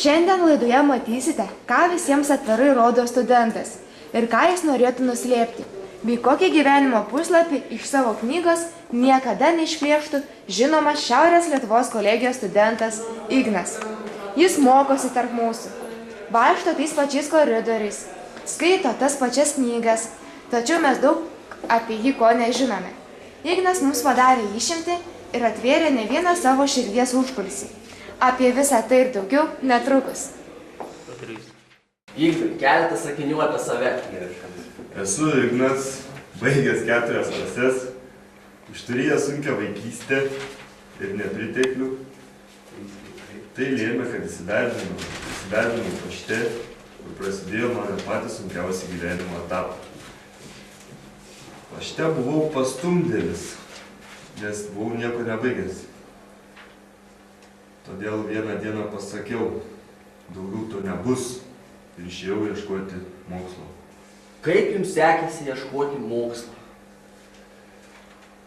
Šiandien laidoje matysite, ką visiems atvirai rodo studentas ir ką jis norėtų nuslėpti, bei kokį gyvenimo puslapį iš savo knygos niekada neišplėštų žinomas Šiaurės Lietuvos kolegijos studentas Ignas. Jis mokosi tarp mūsų, vaikšto tais pačiais koridoriais, skaito tas pačias knygas, tačiau mes daug apie jį ko nežinome. Ignas mums padarė išimtį ir atvėrė ne vieną savo širdies užkulsį. Apie visą tai ir daugiau netrukus. Ignai, keletą sakinių apie save. Esu Ignas, baigęs 4 klases, užturėjęs sunkią vaikystę ir nepriteklių. Tai lėmė, kad įsidarbinau pašte, kur prasidėjo mano patys sunkiausi gyvenimo etapai. Pašte buvau pastumdėlis, nes buvau nieko nebaigęs. Todėl vieną dieną pasakiau, daugiau to nebus ir išėjau ieškoti mokslo. Kaip jums sekėsi ieškoti mokslo?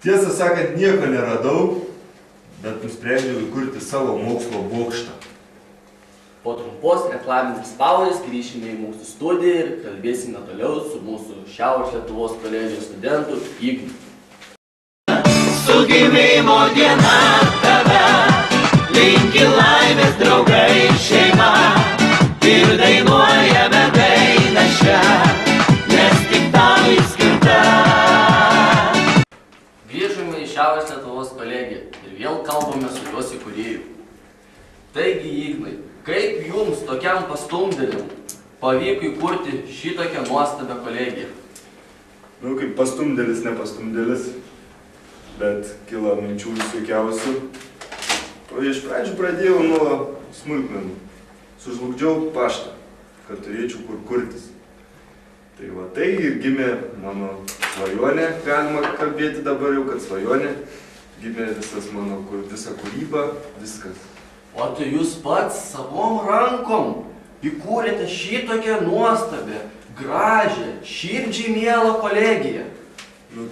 Tiesą sakant, nieko neradau, bet nusprendžiau įkurti savo mokslo bokštą. Po trumpos reklaminės pauzės grįšime į mūsų studiją ir kalbėsime toliau su mūsų Šiaurės Lietuvos kolegijos studentu Ignu. Su gimimo diena tave linki laimės draugai šeima ir dainuojame dainą šią, nes tik tau skirta. Grįžome į Šiaurės Lietuvos kolegiją ir vėl kalbame su jos įkūrėju. Taigi, Ignai, kaip jums tokiam pastumdėliam pavyko įkurti šitokią nuostabią kolegiją? Kaip pastumdėlis, ne pastumdėlis, bet kilo minčių visokiausių. Iš pradžių pradėjau nuo smulkmenų. Sužlugdžiau paštą, kad turėčiau kur kurtis. Tai va tai ir gimė mano svajonė, galima kalbėti dabar jau, kad svajonė. Gimė visa kūryba, viskas. O tai jūs pats savom rankom įkūrėte šitokią nuostabę, gražią, širdžiai mielą kolegiją.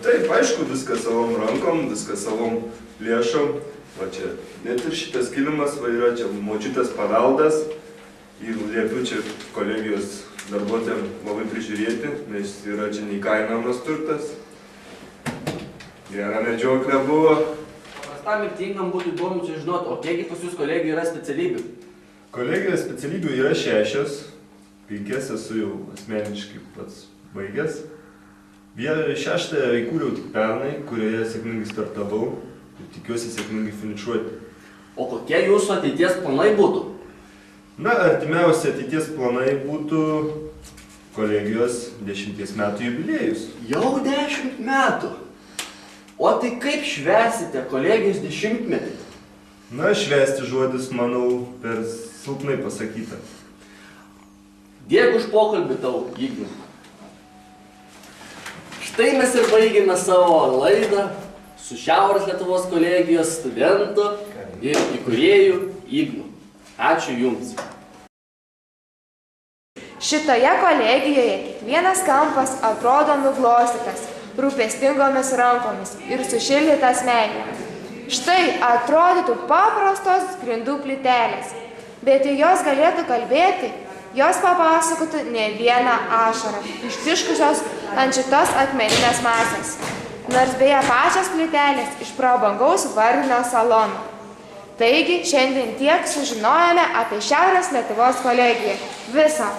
Taip, aišku, viskas savom rankom, viskas savom lėšom. Va čia, net ir šitas kilimas va yra čia močiutės paveldas ir liepiu čia kolegijos darbuotojam labai prižiūrėti, nes yra čia neįkainojamas turtas. Gera medžioklė buvo. Paprastam mirtingam būtų įdomu čia žinoti, o kiekgi pas jūs kolegijų yra specialybių? Kolegijos specialybių yra 6, 5 esu jau asmeniškai pats baigęs. 6 įkūriau tik pernai, kurioje sėkmingai startavau. Ir tikiuosi sėkmingai finišuoti. O kokie jūsų ateities planai būtų? Artimiausi ateities planai būtų kolegijos 10 metų jubiliejus. Jau 10 metų? O tai kaip švęsite kolegijos 10-metį? Švęsti žodis, manau, per silpnai pasakyta. Dėkui už pokalbį tau, Ignai. Štai mes ir baigėme savo laidą su Šiaurės Lietuvos kolegijos studentu ir įkūrėju Ignu. Ačiū Jums. Šitoje kolegijoje kiekvienas kampas atrodo nuglostytas, rūpestingomis rankomis ir sušildytas meile. Štai atrodytų paprastos grindų plytelės, bet jei jos galėtų kalbėti, jos papasakotų ne vieną ašarą, ištiškusios ant šitos akmeninės masės. Nors beje pačios plytelės iš prabangaus vardinio salono. Taigi, šiandien tiek sužinojome apie Šiaurės Lietuvos kolegiją. Visą.